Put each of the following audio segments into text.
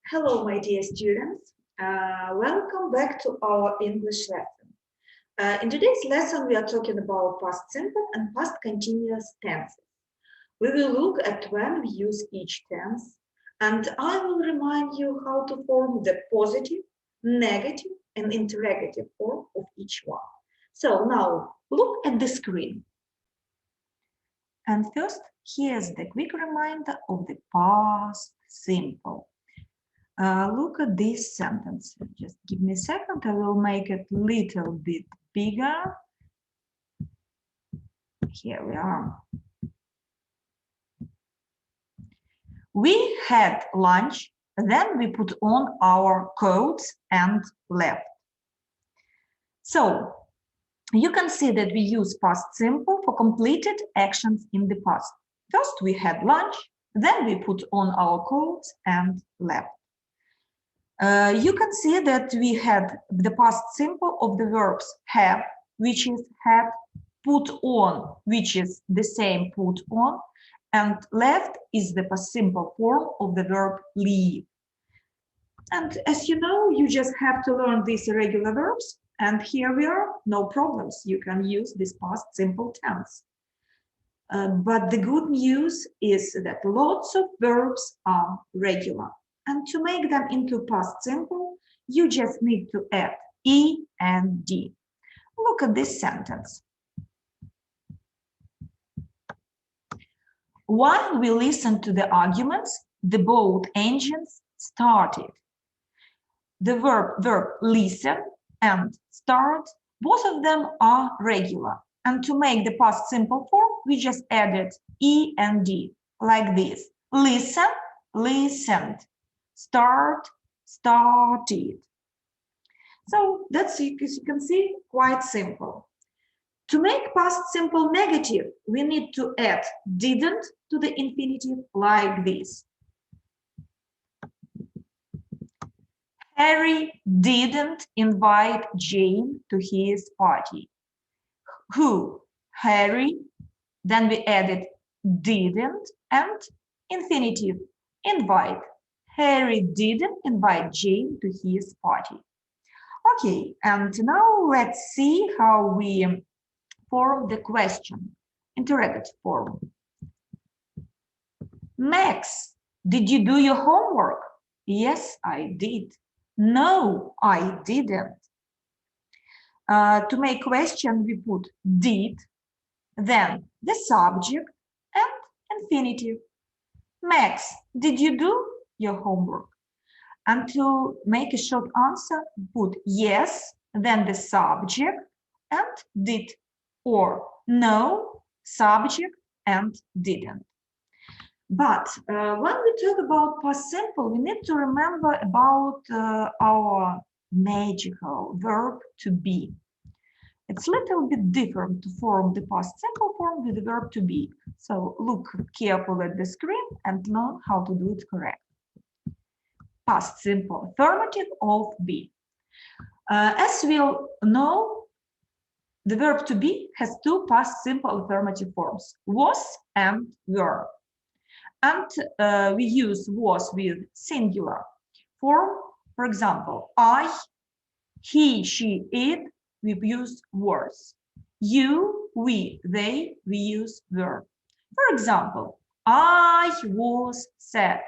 Hello, my dear students. Welcome back to our English lesson. In today's lesson, we are talking about past simple and past continuous tenses. We will look at when we use each tense, and I will remind you how to form the positive, negative, and interrogative form of each one. So now, look at the screen. And first, here's the quick reminder of the past simple. Look at this sentence. Just give me a second. I will make it a little bit bigger. Here we are. We had lunch, then we put on our coats and left. So you can see that we use past simple for completed actions in the past. First, we had lunch, then we put on our coats and left. You can see that we had the past simple of the verbs have, which is had, put on, which is the same put on, and left is the past simple form of the verb leave. And as you know, you just have to learn these irregular verbs, and here we are, no problems. You can use this past simple tense. But the good news is that lots of verbs are regular. And to make them into past simple, you just need to add E and D. Look at this sentence. While we listened to the arguments, the boat engines started. The verb listen and start, both of them are regular. And to make the past simple form, we just added E and D, like this. Listen, listened. Start, started. So that's, as you can see, quite simple. To make past simple negative, we need to add didn't to the infinitive like this. Harry didn't invite Jane to his party. Who? Harry. Then we added didn't and infinitive, invite. Harry didn't invite Jane to his party. Okay, and now let's see how we form the question, interrogative form. Max, did you do your homework? Yes, I did. No, I didn't. To make question, we put did, then the subject and infinitive. Max, did you do your homework? And to make a short answer, put yes, then the subject and did, or no, subject and didn't. But when we talk about past simple, we need to remember about our magical verb to be. It's a little bit different to form the past simple form with the verb to be. So look carefully at the screen and learn how to do it correctly. Past simple affirmative of be. As we all know, the verb to be has two past simple affirmative forms, was and were. And we use was with singular form. For example, I, he, she, it, we use was. You, we, they, we use were. For example, I was sad.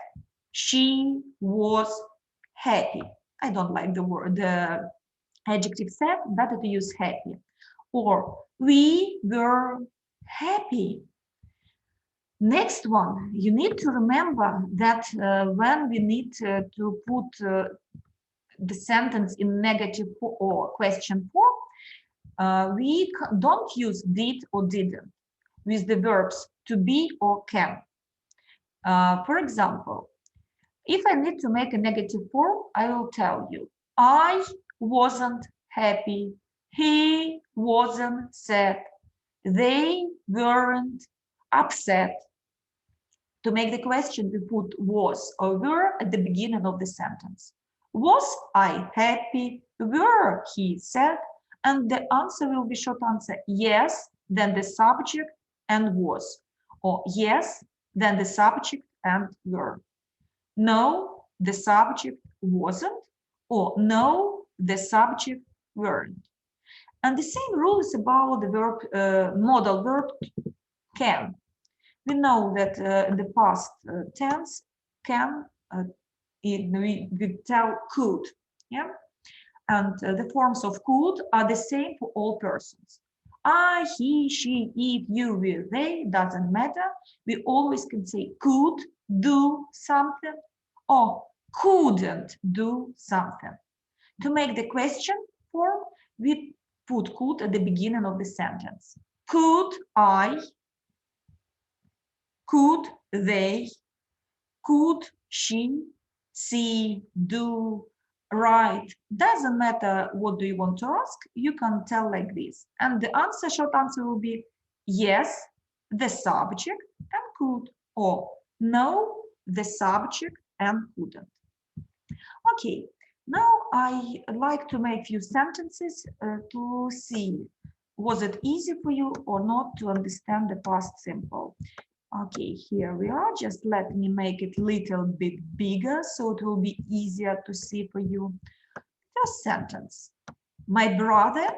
She was happy. I don't like the adjective sad, better to use happy. Or we were happy. Next one, you need to remember that when we need to put the sentence in negative or question form, we don't use did or didn't with the verbs to be or can. For example, if I need to make a negative form, I will tell you, I wasn't happy, he wasn't sad, they weren't upset. To make the question, we put was or were at the beginning of the sentence. Was I happy? Were he sad? And the answer will be short answer, yes, then the subject and was. Or yes, then the subject and were. No, the subject wasn't, or no, the subject weren't. And the same rule is about the verb, modal verb can. We know that in the past tense, can, we tell could, yeah? And the forms of could are the same for all persons. I, he, she, it, you, we, they, doesn't matter. We always can say could do something or couldn't do something. To make the question form, we put could at the beginning of the sentence. Could I, could they, could she, see, do, write? Doesn't matter what do you want to ask, you can tell like this. And the answer, short answer will be yes, the subject and could, or no, the subject and couldn't. Okay, now I like to make few sentences to see was it easy for you or not to understand the past simple. Okay, here we are. Just let me make it a little bit bigger so it will be easier to see for you. First sentence. My brother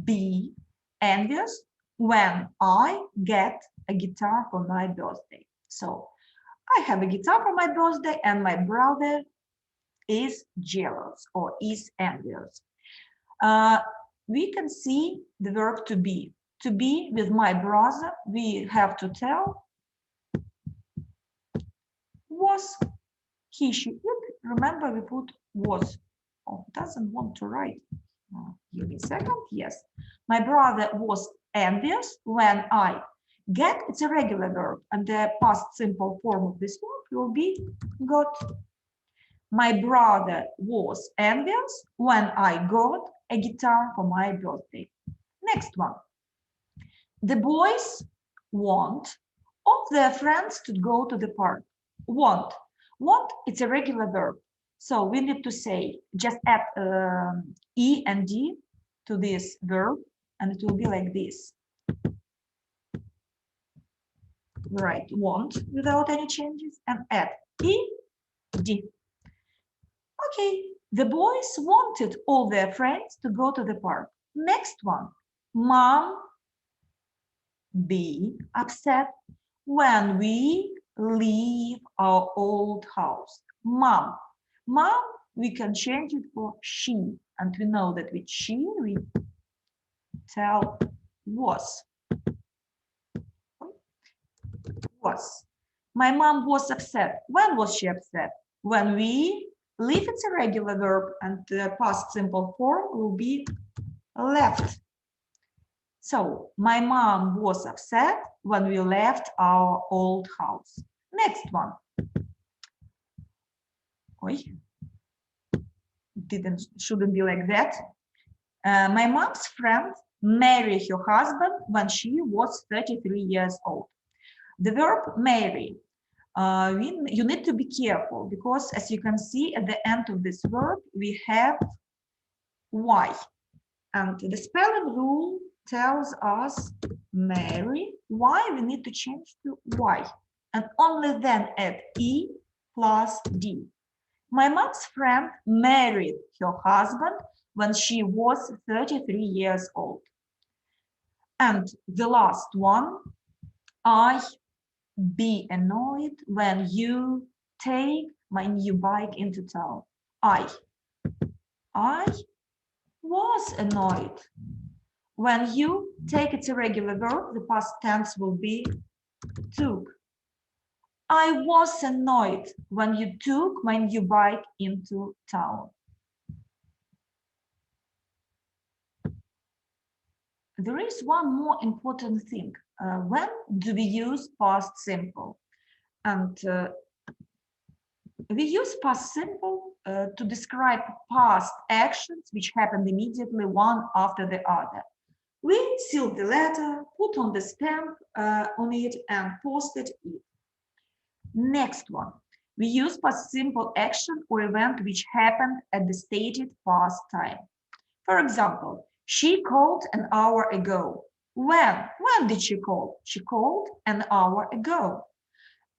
be envious when I get a guitar for my birthday. So I have a guitar for my birthday and my brother is jealous or is envious. We can see the verb to be. To be with my brother, we have to tell was, he, she, it. Remember, we put was. Oh, doesn't want to write. Give me a second. Yes. My brother was envious when I get, it's a regular verb, and the past simple form of this verb will be got. My brother was envious when I got a guitar for my birthday. Next one. The boys want all their friends to go to the park. Want. Want, it's a regular verb. So we need to say, just add E and D to this verb, and it will be like this. Write want without any changes and add E, D. Okay, the boys wanted all their friends to go to the park. Next one, mom be upset when we leave our old house. Mom. Mom, we can change it for she. And we know that with she, we tell was. Was. My mom was upset. When was she upset? When we leave, it's a regular verb, and the past simple form will be left. So, my mom was upset when we left our old house. Next one. Shouldn't be like that. My mom's friend married her husband when she was 33 years old. The verb marry, you need to be careful because as you can see at the end of this verb, we have Y. And the spelling rule tells us marry. Why we need to change to Y. And only then add E plus D. My mom's friend married her husband when she was 33 years old. And the last one, I be annoyed when you take my new bike into town. I was annoyed. When you take, it's a regular verb, the past tense will be took. I was annoyed when you took my new bike into town. There is one more important thing. When do we use past simple? And we use past simple to describe past actions which happened immediately one after the other. We sealed the letter, put on the stamp on it, and posted it. Next one, we use past simple action or event which happened at the stated past time. For example, she called an hour ago. When did she call? She called an hour ago.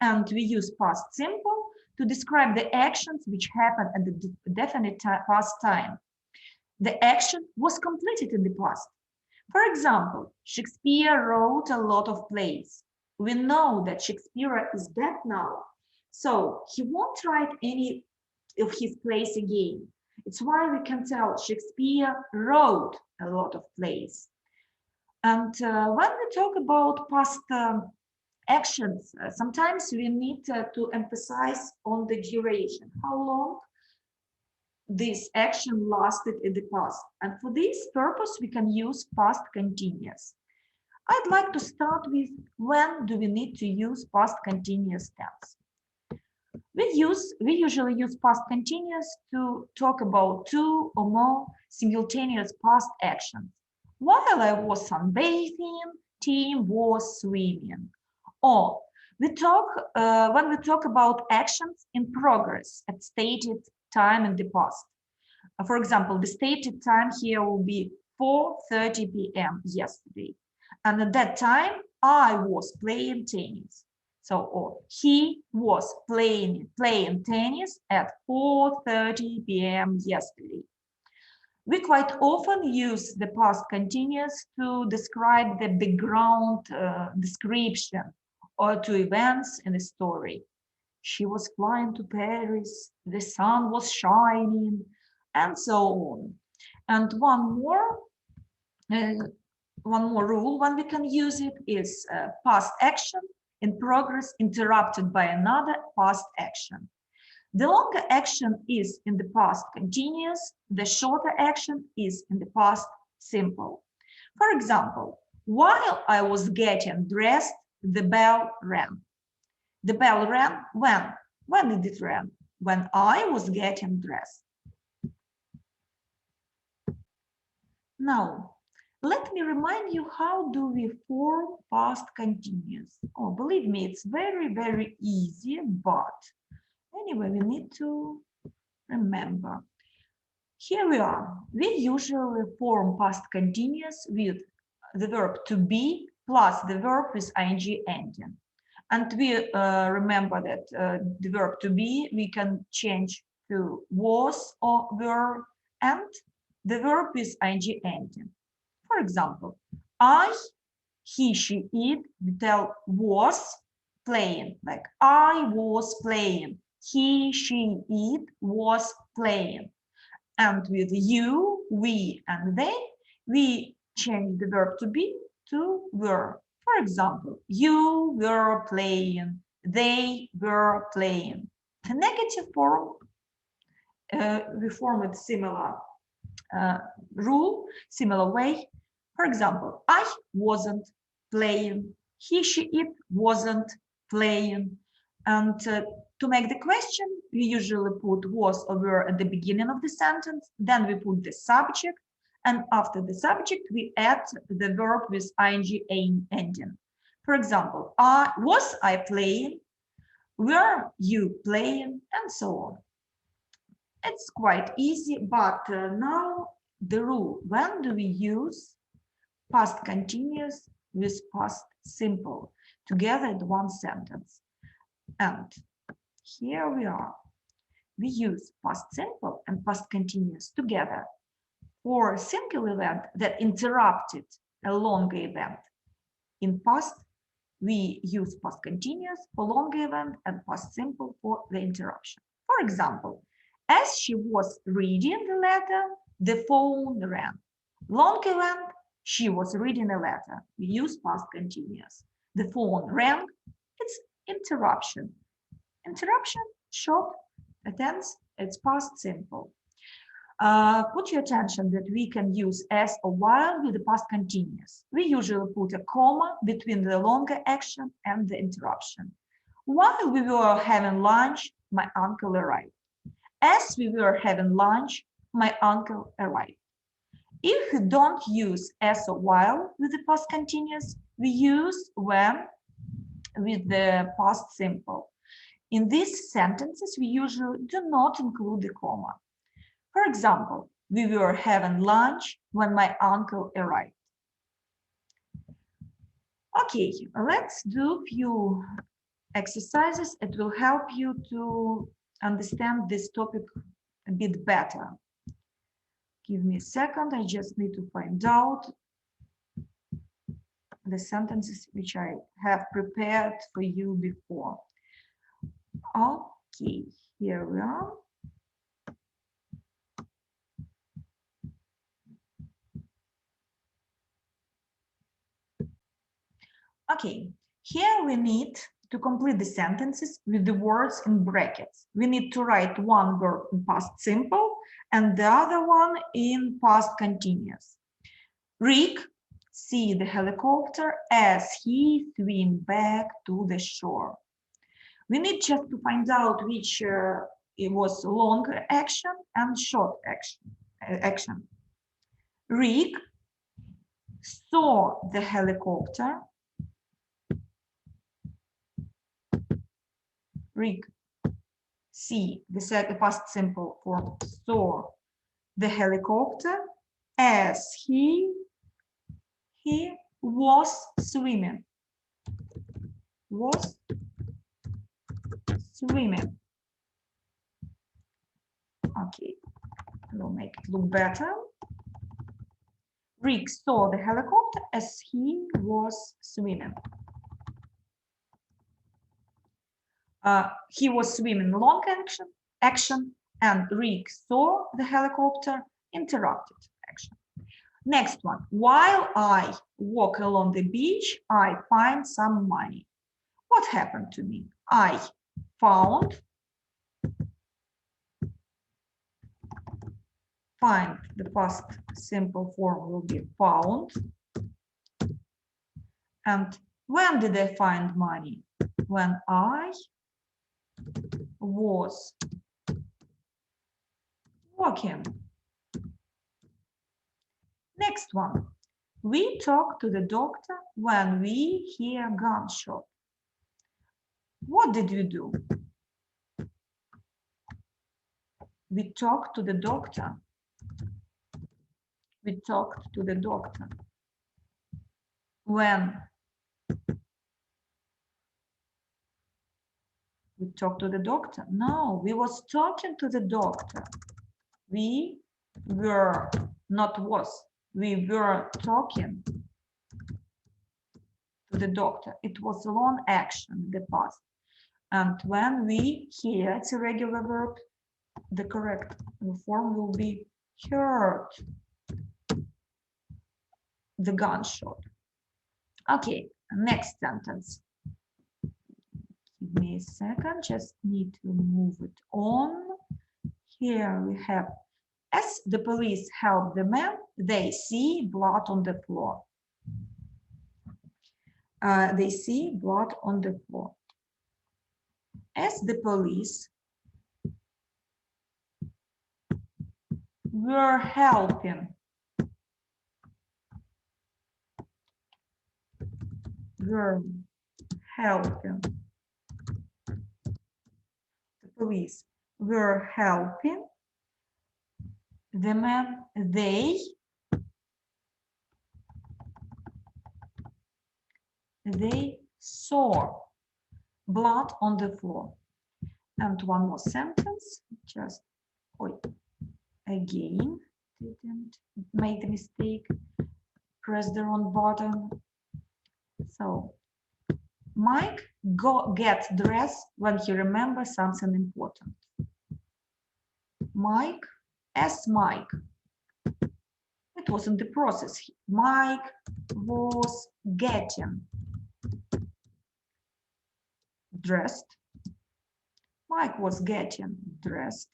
And we use past simple to describe the actions which happened at the definite past time. The action was completed in the past. For example, Shakespeare wrote a lot of plays. We know that Shakespeare is dead now, so he won't write any of his plays again. It's why we can tell Shakespeare wrote a lot of plays. And when we talk about past actions, sometimes we need to emphasize on the duration, how long this action lasted in the past. And for this purpose, we can use past continuous. I'd like to start with when do we need to use past continuous tense. We usually use past continuous to talk about two or more simultaneous past actions. While I was sunbathing, Tim was swimming. Or when we talk about actions in progress at stated time in the past. For example, the stated time here will be 4:30 p.m. yesterday. And at that time, I was playing tennis. So, or he was playing tennis at 4:30 p.m. yesterday. We quite often use the past continuous to describe the background description or to events in a story. She was flying to Paris, the sun was shining, and so on. And one more rule when we can use it is past action in progress interrupted by another past action. The longer action is in the past continuous, the shorter action is in the past simple. For example, while I was getting dressed, the bell rang. The bell rang when? When did it ring? When I was getting dressed. Now, let me remind you how do we form past continuous. Oh, believe me, it's very, very easy, but anyway, we need to remember. Here we are. We usually form past continuous with the verb to be plus the verb with ing ending. And we remember that the verb to be, we can change to was or were, and the verb with ing ending. For example, I, he, she, it, we tell was playing, like I was playing. He, she, it was playing. And with you, we, and they, we change the verb to be to were. For example, you were playing, they were playing. The negative form, we form it similar rule, similar way. For example, I wasn't playing, he, she, it wasn't playing. And to make the question, we usually put was or were at the beginning of the sentence, then we put the subject, and after the subject, we add the verb with ing ending. For example, was I playing, were you playing, and so on. It's quite easy, but now the rule, when do we use past continuous with past simple together in one sentence? And here we are. We use past simple and past continuous together for a single event that interrupted a longer event. In past, we use past continuous for longer event and past simple for the interruption. For example, as she was reading the letter, the phone rang. Long event, she was reading a letter. We use past continuous. The phone rang, it's interruption. Interruption, short, tense, it's past simple. Put your attention that we can use as or while with the past continuous. We usually put a comma between the longer action and the interruption. While we were having lunch, my uncle arrived. As we were having lunch, my uncle arrived. If we don't use as or while with the past continuous, we use when with the past simple. In these sentences, we usually do not include the comma. For example, we were having lunch when my uncle arrived. Okay, let's do a few exercises. It will help you to understand this topic a bit better. Give me a second. I just need to find out the sentences which I have prepared for you before. Okay, here we are. Okay, here we need to complete the sentences with the words in brackets. We need to write one word in past simple and the other one in past continuous. Rick see the helicopter as he swim back to the shore. We need just to find out which it was long action and short action. Rick saw the helicopter. Rick see the past simple form, saw the helicopter as he was swimming. Was swimming. Okay, we'll make it look better. Rick saw the helicopter as he was swimming. He was swimming long action, and Rick saw the helicopter interrupted action. Next one. While I walk along the beach, I find some money. What happened to me? I found. Find, the past simple form will be found. And when did I find money? When I was walking. Next one. We talk to the doctor when we hear a gunshot. What did we do? We talked to the doctor. We talked to the doctor. When we talked to the doctor? No, we was talking to the doctor. We were, not was, we were talking to the doctor. It was a long action in the past. And when we hear, it's a regular verb, the correct form will be heard the gunshot. Okay, next sentence. Give me a second, just need to move it on. Here we have, as the police help the man, they see blood on the floor. They see blood on the floor. As the police were helping the police were helping the man, they saw blood on the floor. And one more sentence, just again, didn't make the mistake, press the wrong button. So Mike gets dressed when he remembers something important. Mike, as Mike, it was in the process. Mike was getting dressed. Mike was getting dressed.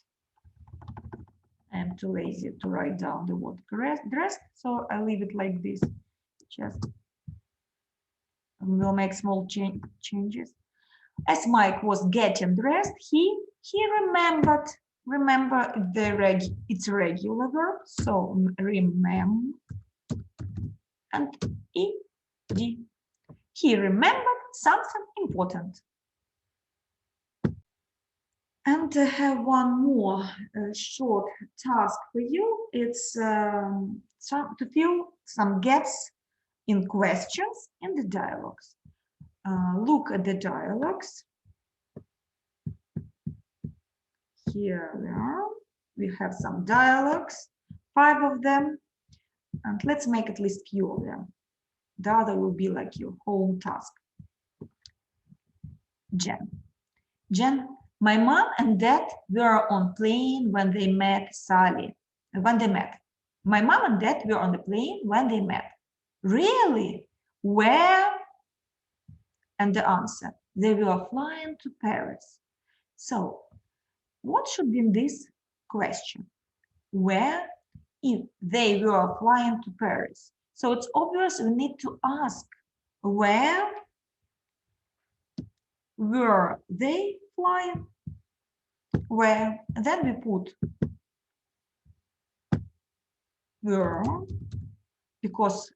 I'm too lazy to write down the word dressed, so I leave it like this. Just we'll make small changes. As Mike was getting dressed, he remembered. Remember it's regular verb, so remember and ed. He remembered something important. And I have one more short task for you. It's to fill some gaps in questions in the dialogues. Look at the dialogues. here we have some dialogues, 5 of them, and let's make at least few of them. The other will be like your home task. Jen, my mom and dad were on plane when they met Sally. When they met. My mom and dad were on the plane when they met. Really? Where? And the answer, they were flying to Paris. So, what should be in this question? Where? If they were flying to Paris. So it's obvious we need to ask, where were they flying? Where? And then we put were, because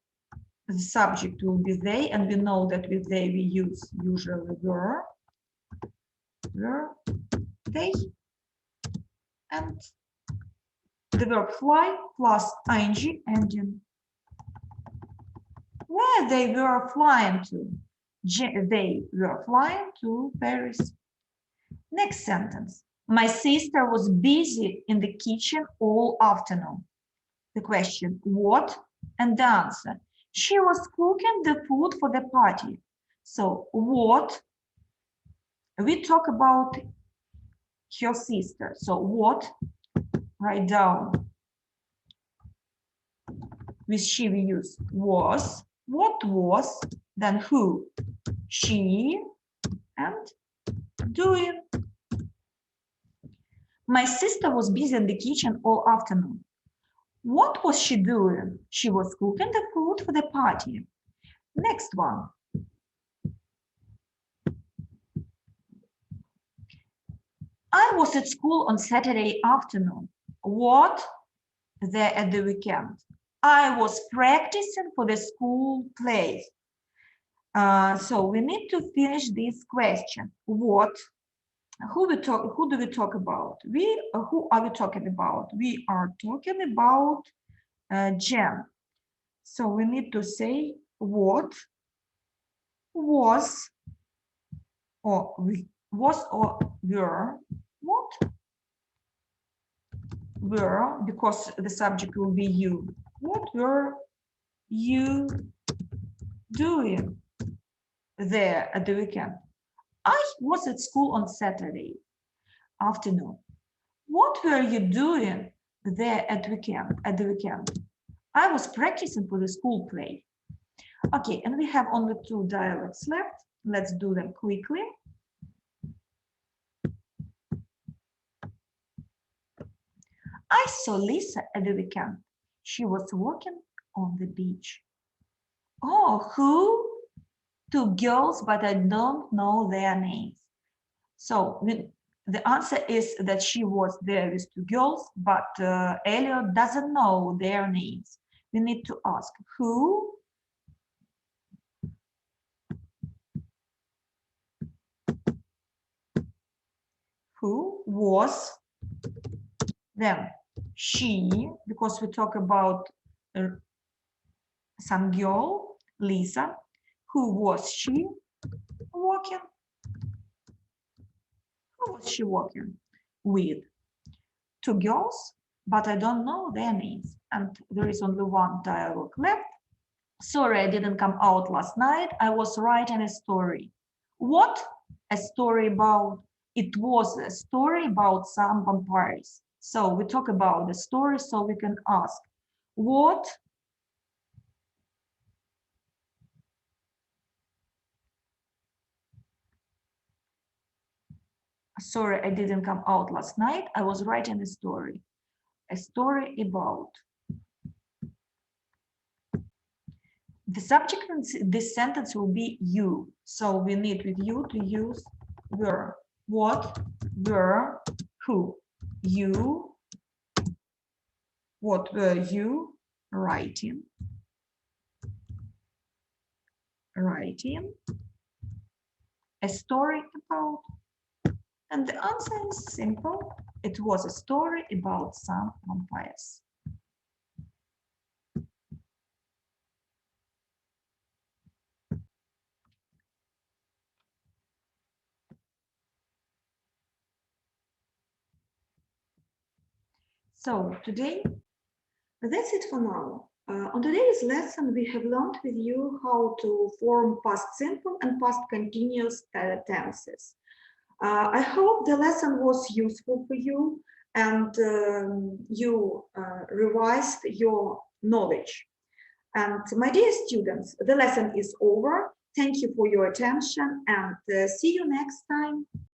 the subject will be they, and we know that with they we use usually were they, and the verb fly plus ing ending. Where they were flying to? They were flying to Paris. Next sentence. My sister was busy in the kitchen all afternoon. The question, what? And the answer, she was cooking the food for the party. So what? We talk about her sister. So what? Write down. With she we use was. What was? Then who? She and doing. My sister was busy in the kitchen all afternoon. What was she doing? She was cooking the food for the party. Next one. I was at school on Saturday afternoon. What? There at the weekend. I was practicing for the school play. So we need to finish this question. What? Who do we talk about? Who are we talking about? We are talking about Jen. So we need to say what was or were. What were, because the subject will be you. What were you doing there at the weekend? I was at school on Saturday afternoon. What were you doing there at the weekend? I was practicing for the school play. Okay, and we have only 2 dialogues left. Let's do them quickly. I saw Lisa at the weekend. She was walking on the beach. Oh, who? 2 girls, but I don't know their names. So the answer is that she was there with 2 girls, but Elliot doesn't know their names. We need to ask who? Who was them? She, because we talk about some girl, Lisa. Who was she walking? Who was she walking with? 2 girls, but I don't know their names. And there is only 1 dialogue left. Sorry, I didn't come out last night. I was writing a story. What? A story about? It was a story about some vampires. So we talk about the story, so we can ask, what? Sorry, I didn't come out last night. I was writing a story. A story about. The subject in this sentence will be you. So we need with you to use were. What, were, who? You. What were you writing? Writing a story about. And the answer is simple. It was a story about some vampires. So today, that's it for now. On today's lesson, we have learned with you how to form past simple and past continuous tenses. I hope the lesson was useful for you and you revised your knowledge. And my dear students, the lesson is over. Thank you for your attention and see you next time.